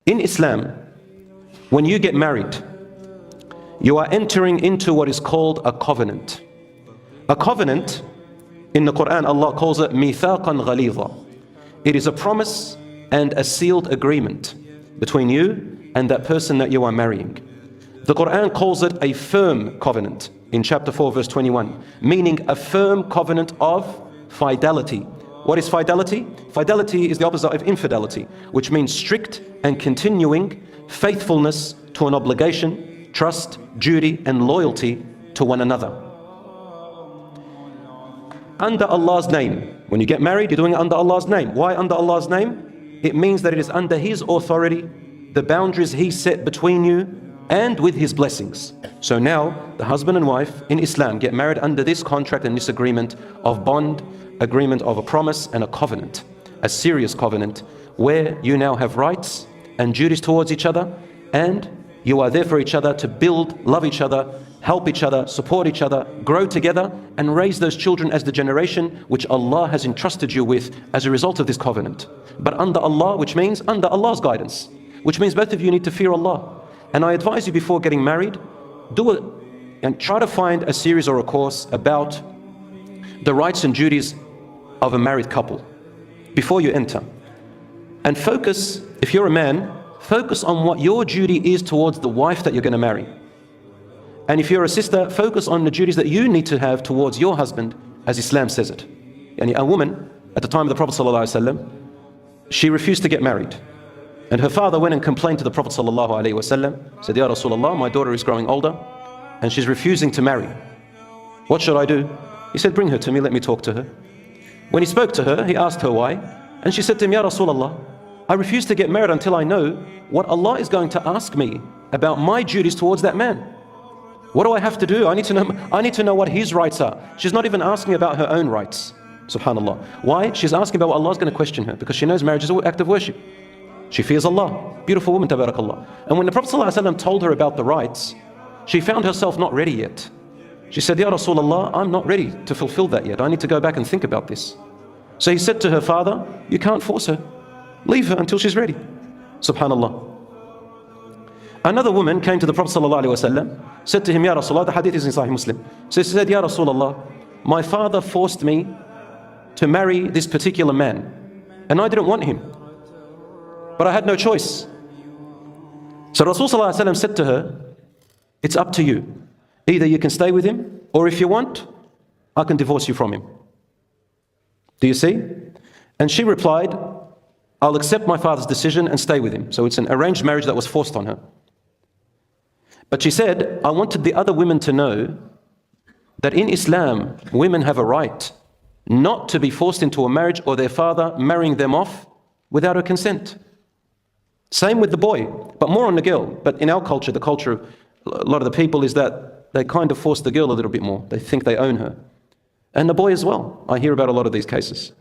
In Islam, when you get married, you are entering into what is called a covenant. A covenant, in the Quran, Allah calls it mithaqan ghalidha. It is a promise and a sealed agreement between you and that person that you are marrying. The Quran calls it a firm covenant in chapter 4 verse 21, meaning a firm covenant of fidelity. What is fidelity? Fidelity is the opposite of infidelity, which means strict and continuing faithfulness to an obligation, trust, duty, and loyalty to one another. Under Allah's name. When you get married, you're doing it under Allah's name. Why under Allah's name? It means that it is under His authority, the boundaries He set between you, and with His blessings. So now, the husband and wife in Islam get married under this contract and this agreement of bond, agreement of a promise and a covenant, a serious covenant, where you now have rights and duties towards each other, and you are there for each other to build, love each other, help each other, support each other, grow together, and raise those children as the generation which Allah has entrusted you with as a result of this covenant. But under Allah, which means under Allah's guidance, which means both of you need to fear Allah. And I advise you before getting married, do it and try to find a series or a course about the rights and duties of a married couple before you enter. And focus, if you're a man, focus on what your duty is towards the wife that you're going to marry. And if you're a sister, focus on the duties that you need to have towards your husband, as Islam says it. And a woman, at the time of the Prophet ﷺ, she refused to get married. And her father went and complained to the Prophet ﷺ, said, Ya Rasulullah, my daughter is growing older and she's refusing to marry. What should I do? He said, bring her to me, let me talk to her. When he spoke to her, he asked her why. And she said to him, Ya Rasulullah, I refuse to get married until I know what Allah is going to ask me about my duties towards that man. What do I have to do? I need to know what his rights are. She's not even asking about her own rights. Subhanallah. Why? She's asking about what Allah is going to question her, because she knows marriage is an act of worship. She fears Allah. Beautiful woman, tabarakallah. And when the Prophet ﷺ told her about the rights, she found herself not ready yet. She said, Ya Rasulullah, I'm not ready to fulfill that yet. I need to go back and think about this. So he said to her father, you can't force her. Leave her until she's ready. Subhanallah. Another woman came to the Prophet ﷺ, said to him, Ya Rasulullah, the hadith is in Sahih Muslim. So she said, Ya Rasulullah, my father forced me to marry this particular man, and I didn't want him. But I had no choice. So Rasul ﷺ said to her, it's up to you. Either you can stay with him, or if you want, I can divorce you from him. Do you see? And she replied, I'll accept my father's decision and stay with him. So it's an arranged marriage that was forced on her. But she said, I wanted the other women to know that in Islam, women have a right not to be forced into a marriage or their father marrying them off without her consent. Same with the boy, but more on the girl. But in our culture, the culture of a lot of the people is that they kind of force the girl a little bit more. They think they own her. And the boy as well. I hear about a lot of these cases.